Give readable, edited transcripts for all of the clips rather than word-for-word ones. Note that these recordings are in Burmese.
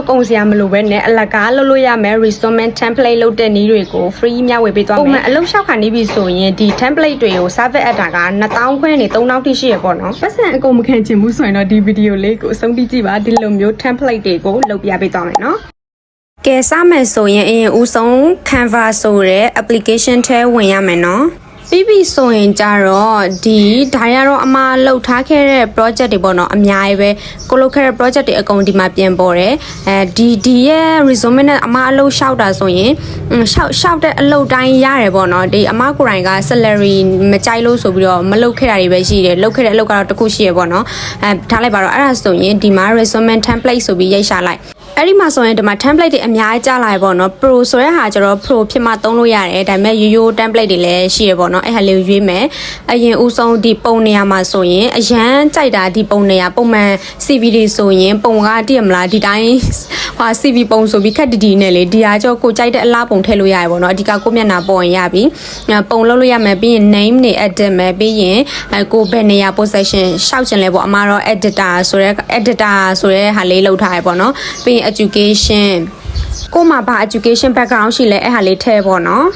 ကုန်စရာမလိုပဲနဲ့အလကားလုပ်လို့ရမယ် resume template လုပ်တဲ့နည်းတွေကို free မျှဝေပေးသွားမယ်အလုပ်လျှောက်ခါနေပြီဆိုရင်ဒီ template တွေကို service အပ်တာက2000ခွဲနဲ့3000တိရှိရပေါ့နော်ပတ်စံအကုန်မခံချင်ဘူးဆိုရင်တော့ဒီ video လေးကိုအဆုံးထိကြည့်ပါဒီလိုမျိုး template တွေကိုလုပ်ပြပေးသွားမယ်နော်ကဲစမယ်ဆိုရင်အရင်ဦးဆုံး Canva ဆိုတဲ့ application ထဲဝင်ရမယ်နော်ပြီးပြီဆိုရင်ကြတော့ဒီဒါရတော့အမလှုပ်ထားခဲ့တဲ့ project တွေပေါ့နော်အများကြီးပဲကိုလုပ်ခဲ့တဲ့ project တွေအကုန်ဒီမှာပြင်ပေါ်တယ်ဒီရဲ့ resume နဲ့အမအလုပ်လျှောက်တာဆိုရင်လျှောက်တဲ့အလုပ်တိုင်းရတယ်ပေါ့နော်ဒီအမကိုယ်တိုင်က salary မကြိုက်လို့ဆိုပြီးတော့မလုပ်ခဲ့တာတွေပဲရှိတယ်လုပ်ခဲ့တဲ့အလုပ်ကတော့တစ်ခုရှိရပေါ့နော်ထားလိုက်ပါတော့အဲ့ဒါဆိုရင်ဒီမှာ resume template ဆိုပြီးရိုက်ရှာလိုက်အဲ့ဒီမှာဆိုရင်ဒီမှာ template တွေအများကြီးကြားလာရပေါ့နော် pro ဆိုတဲ့ဟာကျတော့ pro ဖြစ်မှသုံးလို့ရတယ်ဒါပေမဲ့ရိုးရိုး template တွေလည်းရှိရပေါ့နော်အဲ့ဟာလေးကိုရွေးမယ်အရင်ဦးဆုံးဒီပုံနေရာမှာဆိုရင်အရန်ကြိုက်တာဒီပုံနေရာပုံမှန် CV တွေဆိုရင်ပုံကတည့်ရမလားဒီတိုင်းဟာ CV ပုံဆိုပြီးခက်တီနဲ့လေဒီဟာကျတော့ကိုကြိုက်တဲ့အလားပုံထည့်လို့ရတယ်ပေါ့နော်အဓိကကိုမျက်နှာပေါ်ရင်ရပြီပုံလုပ်လို့ရမယ်ပြီးရင် name တွေ edit မယ်ပြီးရင်ကိုဘယ်နေရာ position ရှောက်ချင်လဲပေါ့အမတော့ editor ဆိုတဲ့ဟာလေးလုပ်ထားရပေါ့နော်ပြီးရင် education ကိုမှဘာ education background ရှိလဲအဲ့ဟာလေးထည့်ပေါ့နော်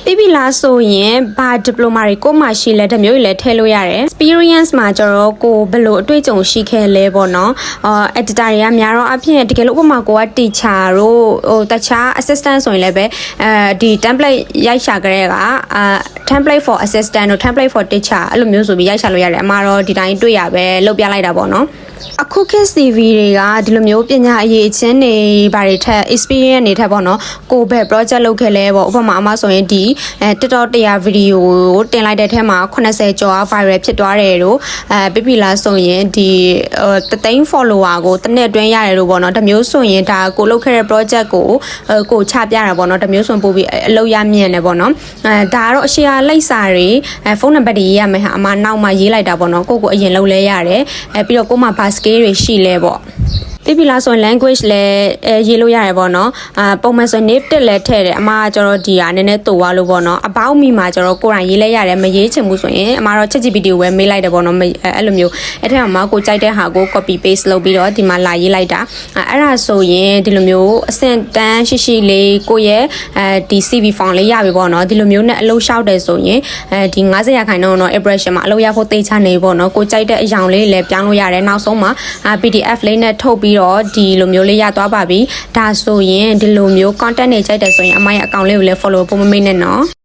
ပြီးပြီလားဆိုရင်ဘာ diploma တွေကိုမှရှိလဲတမျိုးကြီးလည်းထည့်လို့ရတယ် experience မှာကျတော့ကိုဘယ်လိုအတွေ့အကြုံရှိခဲ့လဲပေါ့နော်editor တွေကများတော့အဖြစ်တကယ်လို့ဥပမာကိုက teacher တို့တခြား assistant ဆိုရင်လည်းပဲဒီ template ရိုက်ရှာကြတဲ့ကtemplate for assistant တို့ template for teacher အဲ့လိုမျိုးဆိုပြီးရိုက်ရှာလို့ရတယ်အမှားတော့ဒီတိုင်းတွေ့ရပဲလုပ်ပြလိုက်တာပေါ့နော်အခုခေတ် CV တွေကဒီလိုမျိုးပညာအရေးအချင်းတွေဘာတွေထက် experience တွေထက်ပေါ့နော်ကိုဘယ် project လုပ်ခဲ့လဲပေါ့ဥပမာအမဆိုရင်ဒီ TikTok တရား video ကိုတင်လိုက်တဲ့ထဲမှာ80ကျော် viral ဖြစ်သွားတယ်တို့ပြပြလားဆိုရင်ဒီ3,000 follower ကိုတစ်နှစ်အတွင်းရတယ်လို့ပေါ့နော်ဒါမျိုးဆိုရင်ဒါကိုလုပ်ခဲ့တဲ့ project ကိုချပြတာပေါ့နော်ဒါမျိုးဆိုပို့ပြီးအလုပ်ရမြင့်တယ်ပေါ့နော်ဒါကတော့အရှိအလိပ်စာတွေဖုန်းနံပါတ်တွေရေးရမယ်ဟာအမနောက်မှရေးလိုက်တာပေါ့နော်ကိုအရင်လုပ်လဲရတယ်ပြီးတော့ကိုမှဘာscale တွေရှိလဲပေါ့ပြပြလားဆိုရင် language လည်းရေးလို့ရတယ်ပေါ့နော်ပုံမှန်ဆို native လည်းထည့်တယ်အမကကျတော့ဒီဟာနည်းနည်းတူသွားလို့ပေါ့နော် about me မှာကျတော့ကိုယ်တိုင်ရေးလဲရတယ်မရေးချင်ဘူးဆိုရင်အမတော့ ChatGPT ကိုပဲမေးလိုက်တယ်ပေါ့နော်အဲ့လိုမျိုးအဲ့ထက်မှာကိုကြိုက်တဲ့ဟာကို copy paste လုပ်ပြီးတော့ဒီမှာလာရေးလိုက်တာအဲ့ဒါဆိုရင်ဒီလိုမျိုးအဆင့်တန်းရှိလေးကိုရဲ့ဒီ CV form လေးရပြီပေါ့နော်ဒီလိုမျိုးနဲ့အလုပ်လျှောက်တယ်ဆိုရင်ဒီ90%တော့ impression မှာအလုပ်ရဖို့သိချနေပေါ့နော်ကိုကြိုက်တဲ့အယောင်လေးလည်းပြောင်းလို့ရတယ်နောက်ဆုံးမှာ PDF လေးနဲ့ထုတ်ပြီးတော့ဒီလိုမျိုးလေးရသွားပါပြီဒါဆိုရင်ဒီလိုမျိုး content တွေကြိုက်တယ်ဆိုရင်အမရဲ့ account လေးကိုလည်း follow ဖို့မမေ့နဲ့နော်